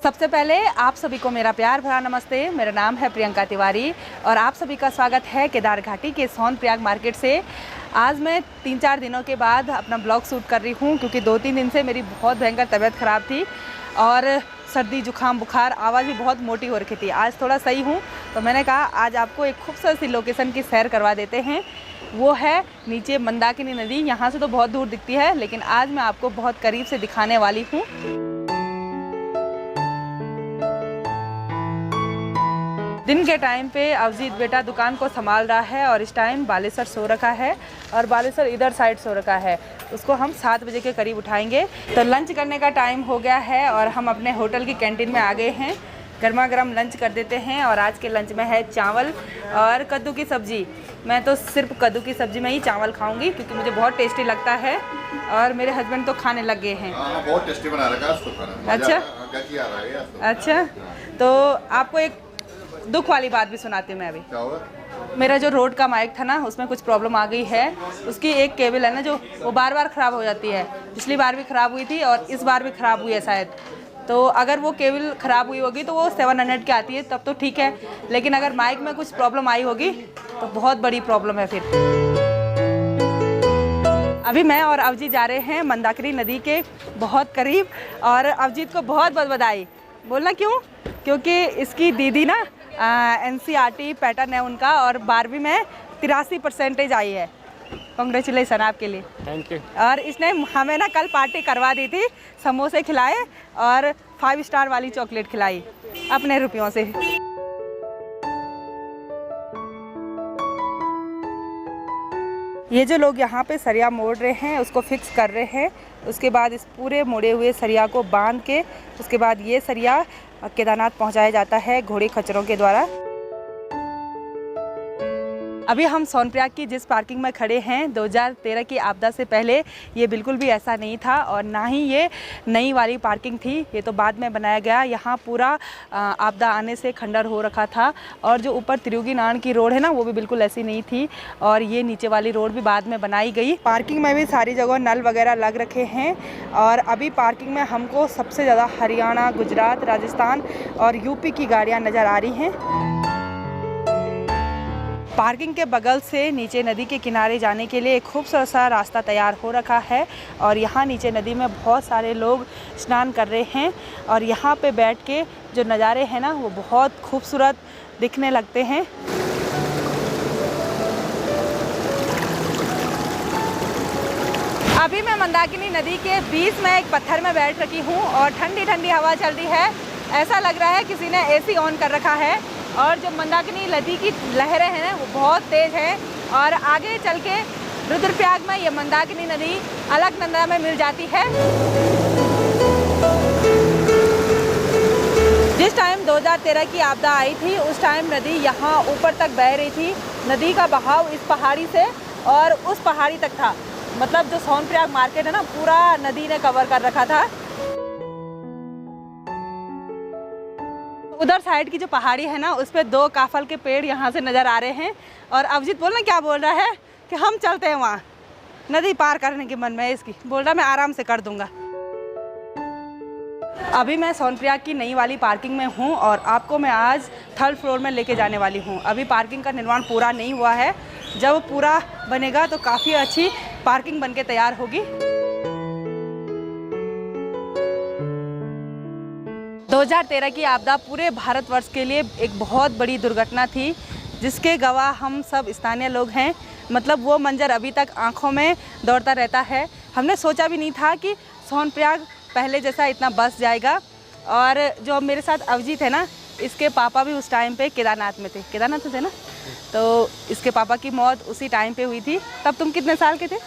सबसे पहले आप सभी को मेरा प्यार भरा नमस्ते। मेरा नाम है प्रियंका तिवारी और आप सभी का स्वागत है केदार घाटी के सोनप्रयाग मार्केट से। आज मैं 3-4 दिनों के बाद अपना ब्लॉग शूट कर रही हूँ क्योंकि 2-3 दिन से मेरी बहुत भयंकर तबीयत ख़राब थी और सर्दी जुकाम बुखार, आवाज़ भी बहुत मोटी हो रखी थी। आज थोड़ा सही हूँ तो मैंने कहा आज आपको एक खूबसूरत सी लोकेशन की सैर करवा देते हैं। वो है नीचे मंदाकिनी नदी। यहाँ से तो बहुत दूर दिखती है लेकिन आज मैं आपको बहुत करीब से दिखाने वाली हूँ। दिन के टाइम पे अवजीत बेटा दुकान को संभाल रहा है और इस टाइम बालेश्वर सो रखा है और बालेश्वर इधर साइड सो रखा है। उसको हम 7 बजे के करीब उठाएंगे। तो लंच करने का टाइम हो गया है और हम अपने होटल की कैंटीन में आ गए हैं। गर्मा गर्म लंच कर देते हैं और आज के लंच में है चावल और कद्दू की सब्ज़ी। मैं तो सिर्फ कद्दू की सब्ज़ी में ही चावल खाऊंगी क्योंकि मुझे बहुत टेस्टी लगता है और मेरे हस्बैंड तो खाने लग गए हैं। बहुत टेस्टी बना रखा है उसको खाना। अच्छा तो आपको एक दुख वाली बात भी सुनाती हूँ मैं अभी। मेरा जो रोड का माइक था ना उसमें कुछ प्रॉब्लम आ गई है। उसकी एक केबल है ना जो वो बार बार ख़राब हो जाती है। पिछली बार भी ख़राब हुई थी और इस बार भी ख़राब हुई है शायद। तो अगर वो केबल ख़राब हुई होगी तो वो 700 की आती है तब तो ठीक है, लेकिन अगर माइक में कुछ प्रॉब्लम आई होगी तो बहुत बड़ी प्रॉब्लम है फिर। अभी मैं और अवजीत जा रहे हैं मंदाकिनी नदी के बहुत करीब और अवजीत को बहुत बहुत बधाई। बोलना क्यों? क्योंकि इसकी दीदी ना NCERT पैटर्न है उनका और 12वीं में 83% आई है। कॉन्ग्रेचुलेसन आपके लिए। Thank you. और इसने हमें ना कल पार्टी करवा दी थी, समोसे खिलाए और 5 स्टार वाली चॉकलेट खिलाई अपने रुपयों से। ये जो लोग यहाँ पे सरिया मोड़ रहे हैं उसको फिक्स कर रहे हैं। उसके बाद इस पूरे मोड़े हुए सरिया को बांध के उसके बाद ये सरिया केदारनाथ पहुँचाया जाता है घोड़े खच्चरों के द्वारा। अभी हम सोनप्रयाग की जिस पार्किंग में खड़े हैं 2013 की आपदा से पहले ये बिल्कुल भी ऐसा नहीं था और ना ही ये नई वाली पार्किंग थी। ये तो बाद में बनाया गया। यहाँ पूरा आपदा आने से खंडर हो रखा था और जो ऊपर त्रियुगी नारायण की रोड है ना वो भी बिल्कुल ऐसी नहीं थी और ये नीचे वाली रोड भी बाद में बनाई गई। पार्किंग में भी सारी जगह नल वगैरह लग रखे हैं और अभी पार्किंग में हमको सबसे ज़्यादा हरियाणा, गुजरात, राजस्थान और यूपी की गाड़ियाँ नज़र आ रही हैं। पार्किंग के बगल से नीचे नदी के किनारे जाने के लिए एक खूबसूरत सा रास्ता तैयार हो रखा है और यहाँ नीचे नदी में बहुत सारे लोग स्नान कर रहे हैं और यहाँ पे बैठ के जो नज़ारे हैं ना वो बहुत खूबसूरत दिखने लगते हैं। अभी मैं मंदाकिनी नदी के बीच में एक पत्थर में बैठ रखी हूँ और ठंडी ठंडी हवा चल रही है। ऐसा लग रहा है किसी ने AC ऑन कर रखा है और जो मंदाकिनी नदी की लहरें हैं वो बहुत तेज़ हैं और आगे चल के रुद्रप्रयाग में ये मंदाकिनी नदी अलकनंदा में मिल जाती है। जिस टाइम 2013 की आपदा आई थी उस टाइम नदी यहाँ ऊपर तक बह रही थी। नदी का बहाव इस पहाड़ी से और उस पहाड़ी तक था। मतलब जो सोनप्रयाग मार्केट है ना पूरा नदी ने कवर कर रखा था। उधर साइड की जो पहाड़ी है ना उस पे 2 काफल के पेड़ यहाँ से नज़र आ रहे हैं और अवजीत बोलना क्या बोल रहा है कि हम चलते हैं वहाँ। नदी पार करने के मन में है इसकी। बोल रहा मैं आराम से कर दूँगा। अभी मैं सोनप्रयाग की नई वाली पार्किंग में हूँ और आपको मैं आज 3rd फ्लोर में लेके जाने वाली हूँ। अभी पार्किंग का निर्माण पूरा नहीं हुआ है। जब पूरा बनेगा तो काफ़ी अच्छी पार्किंग बन के तैयार होगी। 2013 की आपदा पूरे भारतवर्ष के लिए एक बहुत बड़ी दुर्घटना थी जिसके गवाह हम सब स्थानीय लोग हैं। मतलब वो मंजर अभी तक आंखों में दौड़ता रहता है। हमने सोचा भी नहीं था कि सोनप्रयाग पहले जैसा इतना बस जाएगा। और जो मेरे साथ अवजीत है ना इसके पापा भी उस टाइम पे केदारनाथ में थे। केदारनाथ में थे ना, तो इसके पापा की मौत उसी टाइम पे हुई थी। तब तुम कितने साल के थे?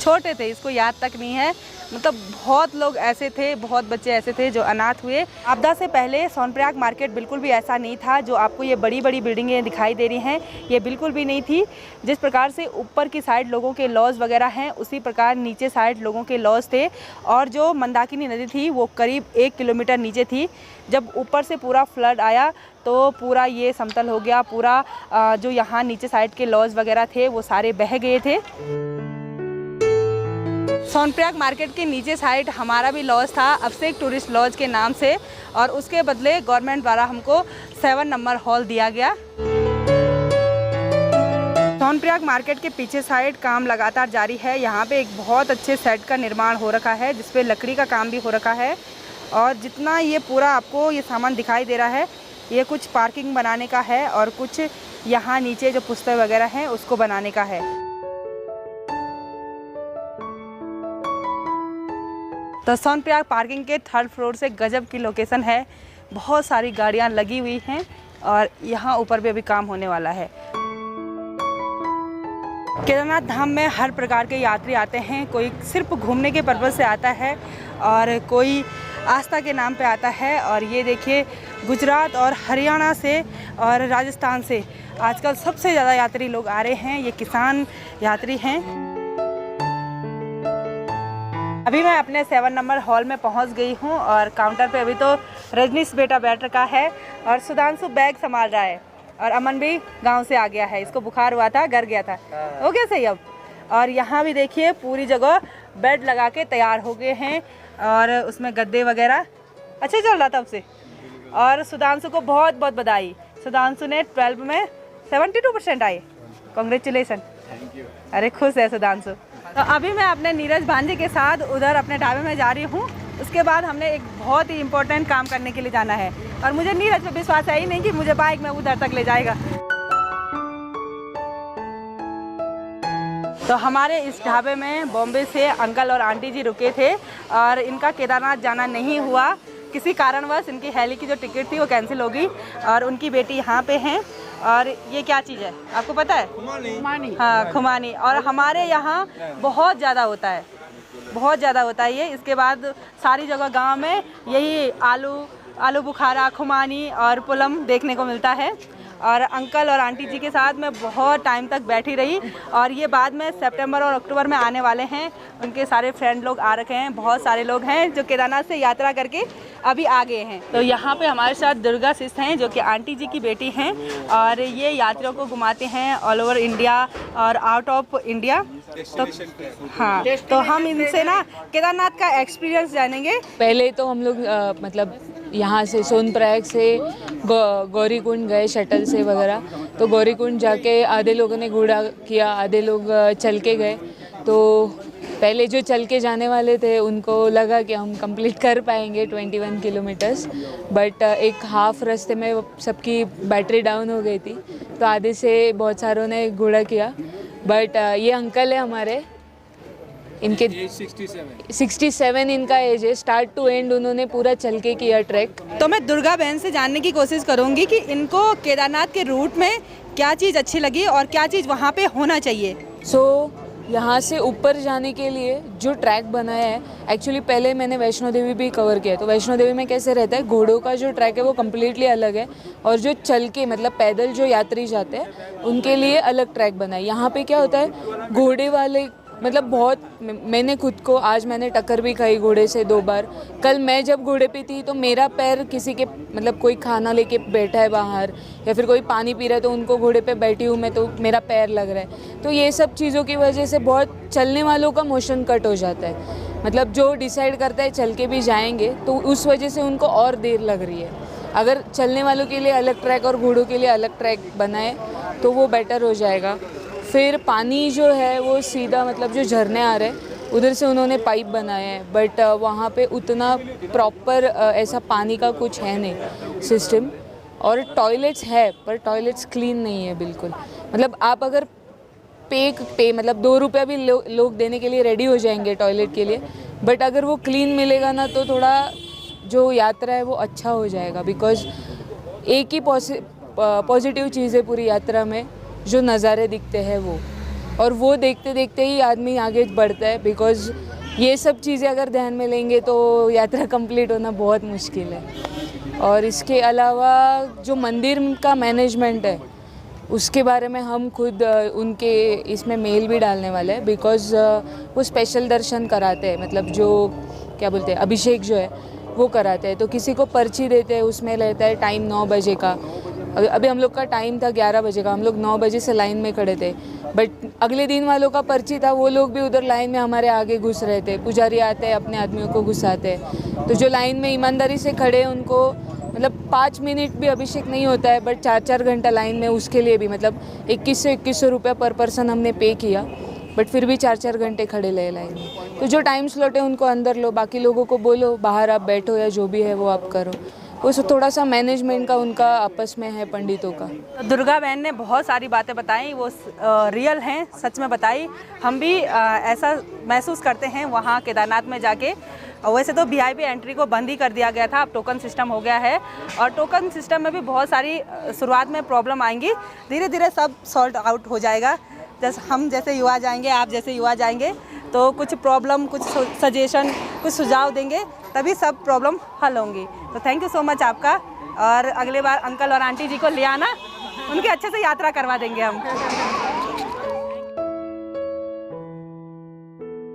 छोटे थे, इसको याद तक नहीं है। मतलब बहुत लोग ऐसे थे, बहुत बच्चे ऐसे थे जो अनाथ हुए। आपदा से पहले सोनप्रयाग मार्केट बिल्कुल भी ऐसा नहीं था। जो आपको ये बड़ी बड़ी बिल्डिंगें दिखाई दे रही हैं ये बिल्कुल भी नहीं थी। जिस प्रकार से ऊपर की साइड लोगों के लॉज वगैरह हैं उसी प्रकार नीचे साइड लोगों के लॉज थे। और जो मंदाकिनी नदी थी वो करीब 1 किलोमीटर नीचे थी। जब ऊपर से पूरा फ्लड आया तो पूरा ये समतल हो गया। पूरा जो यहाँ नीचे साइड के लॉज वगैरह थे वो सारे बह गए थे। सोनप्रयाग मार्केट के नीचे साइड हमारा भी लॉज था, अभिषेक टूरिस्ट लॉज के नाम से, और उसके बदले गवर्नमेंट द्वारा हमको 7 नंबर हॉल दिया गया। सोनप्रयाग मार्केट के पीछे साइड काम लगातार जारी है। यहाँ पे एक बहुत अच्छे सेट का निर्माण हो रखा है जिसपे लकड़ी का काम भी हो रखा है, और जितना ये पूरा आपको ये सामान दिखाई दे रहा है ये कुछ पार्किंग बनाने का है और कुछ यहाँ नीचे जो पुस्तक वगैरह हैं उसको बनाने का है। तो सोनप्रयाग पार्किंग के 3rd फ्लोर से गजब की लोकेशन है, बहुत सारी गाड़ियाँ लगी हुई हैं और यहाँ ऊपर भी अभी काम होने वाला है। केदारनाथ धाम में हर प्रकार के यात्री आते हैं, कोई सिर्फ घूमने के पर्पज़ से आता है और कोई आस्था के नाम पे आता है। और ये देखिए गुजरात और हरियाणा से और राजस्थान से आजकल सबसे ज़्यादा यात्री लोग आ रहे हैं, ये किसान यात्री हैं। अभी मैं अपने 7 नंबर हॉल में पहुंच गई हूं और काउंटर पे अभी तो रजनीश बेटा बैठ रखा है और सुधांशु बैग संभाल रहा है, और अमन भी गांव से आ गया है, इसको बुखार हुआ था, घर गया था, हो गया सही अब। और यहाँ भी देखिए पूरी जगह बेड लगा के तैयार हो गए हैं और उसमें गद्दे वगैरह अच्छे चल रहा था अब से। और सुधांशु को बहुत बहुत बधाई, सुधांशु ने 12 में 72% आए, कॉन्ग्रेचुलेसन। अरे खुश है सुधांशु। तो अभी मैं अपने नीरज भांजे के साथ उधर अपने ढाबे में जा रही हूँ, उसके बाद हमने एक बहुत ही इम्पोर्टेंट काम करने के लिए जाना है और मुझे नीरज पे विश्वास है ही नहीं कि मुझे बाइक में उधर तक ले जाएगा। तो हमारे इस ढाबे में बॉम्बे से अंकल और आंटी जी रुके थे और इनका केदारनाथ जाना नहीं हुआ, किसी कारणवश इनकी हेली की जो टिकट थी वो कैंसिल हो गई और उनकी बेटी यहाँ पे हैं। और ये क्या चीज़ है आपको पता है? खुमानी। हाँ खुमानी, और हमारे यहाँ बहुत ज़्यादा होता है, बहुत ज़्यादा होता है ये। इसके बाद सारी जगह गांव में यही आलू बुखारा, खुमानी और पुलम देखने को मिलता है। और अंकल और आंटी जी के साथ मैं बहुत टाइम तक बैठी रही और ये बाद में सितंबर और अक्टूबर में आने वाले हैं, उनके सारे फ्रेंड लोग आ रखे हैं, बहुत सारे लोग हैं जो केदारनाथ से यात्रा करके अभी आ गए हैं। तो यहाँ पे हमारे साथ दुर्गा सिस्टर हैं जो कि आंटी जी की बेटी हैं और ये यात्रियों को घुमाते हैं ऑल ओवर इंडिया और आउट ऑफ इंडिया। तो हाँ, तो हम इनसे ना केदारनाथ का एक्सपीरियंस जानेंगे। पहले तो हम लोग मतलब यहाँ से सोनप्रयाग से गौरीकुंड गए शटल से वगैरह, तो गौरीकुंड जाके आधे लोगों ने घोड़ा किया, आधे लोग चल के गए। तो पहले जो चल के जाने वाले थे उनको लगा कि हम कंप्लीट कर पाएंगे 21 किलोमीटर्स, बट एक हाफ रास्ते में सबकी बैटरी डाउन हो गई थी, तो आधे से बहुत सारों ने घोड़ा किया। बट ये अंकल है हमारे, इनके 67 इनका एज है, स्टार्ट टू एंड उन्होंने पूरा चल के किया ट्रैक। तो मैं दुर्गा बहन से जानने की कोशिश करूंगी कि इनको केदारनाथ के रूट में क्या चीज़ अच्छी लगी और क्या चीज़ वहाँ पे होना चाहिए। यहाँ से ऊपर जाने के लिए जो ट्रैक बनाया है, एक्चुअली पहले मैंने वैष्णो देवी भी कवर किया, तो वैष्णो देवी में कैसे रहता है, घोड़ों का जो ट्रैक है वो कम्प्लीटली अलग है और जो चल के मतलब पैदल जो यात्री जाते हैं उनके लिए अलग ट्रैक बना है। यहाँ पे क्या होता है, घोड़े वाले मतलब बहुत, मैंने खुद को आज मैंने टक्कर भी खाई घोड़े से 2 बार। कल मैं जब घोड़े पे थी तो मेरा पैर किसी के मतलब कोई खाना लेके बैठा है बाहर या फिर कोई पानी पी रहा है तो उनको घोड़े पे बैठी हूँ मैं तो मेरा पैर लग रहा है। तो ये सब चीज़ों की वजह से बहुत चलने वालों का मोशन कट हो जाता है, मतलब जो डिसाइड करता है चल के भी जाएंगे तो उस वजह से उनको और देर लग रही है। अगर चलने वालों के लिए अलग ट्रैक और घोड़ों के लिए अलग ट्रैक बनाए तो वो बेटर हो जाएगा। फिर पानी जो है वो सीधा मतलब जो झरने आ रहे हैं उधर से उन्होंने पाइप बनाए हैं, बट वहाँ पे उतना प्रॉपर ऐसा पानी का कुछ है नहीं सिस्टम। और टॉयलेट्स है पर टॉयलेट्स क्लीन नहीं है बिल्कुल, मतलब आप अगर पे मतलब 2 रुपया भी लोग देने के लिए रेडी हो जाएंगे टॉयलेट के लिए, बट अगर वो क्लीन मिलेगा ना तो थोड़ा जो यात्रा है वो अच्छा हो जाएगा। बिकॉज एक ही पॉजिटिव चीज़ है पूरी यात्रा में, जो नज़ारे दिखते हैं वो, और वो देखते देखते ही आदमी आगे बढ़ता है। बिकॉज़ ये सब चीज़ें अगर ध्यान में लेंगे तो यात्रा कंप्लीट होना बहुत मुश्किल है। और इसके अलावा जो मंदिर का मैनेजमेंट है उसके बारे में हम खुद उनके इसमें मेल भी डालने वाले हैं। बिकॉज़ वो स्पेशल दर्शन कराते हैं, मतलब जो क्या बोलते हैं अभिषेक जो है वो कराते हैं, तो किसी को पर्ची देते हैं, उसमें रहता है टाइम 9 बजे का, अभी हम लोग का टाइम था 11 बजे का, हम लोग 9 बजे से लाइन में खड़े थे, बट अगले दिन वालों का पर्ची था, वो लोग भी उधर लाइन में हमारे आगे घुस रहे थे। पुजारी आते हैं, अपने आदमियों को घुसाते हैं। तो जो लाइन में ईमानदारी से खड़े हैं उनको मतलब 5 मिनट भी अभिषेक नहीं होता है, बट 4-4 घंटा लाइन में, उसके लिए भी मतलब 2100 रुपये पर पर्सन हमने पे किया, बट फिर भी 4-4 घंटे खड़े रहे लाइन में। तो जो टाइम स्लॉट है उनको अंदर लो, बाकी लोगों को बोलो बाहर आप बैठो या जो भी है वो आप करो। वो थोड़ा सा मैनेजमेंट का उनका आपस में है पंडितों का। तो दुर्गा बहन ने बहुत सारी बातें बताई, वो रियल हैं, सच में बताई। हम भी ऐसा महसूस करते हैं वहाँ केदारनाथ में जाके। वैसे तो वीआईपी एंट्री को बंद ही कर दिया गया था, अब टोकन सिस्टम हो गया है, और टोकन सिस्टम में भी बहुत सारी शुरुआत में प्रॉब्लम आएंगी, धीरे धीरे सब सॉल्ट आउट हो जाएगा। जैसे हम जैसे युवा जाएंगे, आप जैसे युवा जाएंगे, तो कुछ प्रॉब्लम, कुछ सजेशन, कुछ सुझाव देंगे, तभी सब प्रॉब्लम हल होंगी। तो थैंक यू सो मच आपका, और अगले बार अंकल और आंटी जी को ले आना, उनके अच्छे से यात्रा करवा देंगे हम।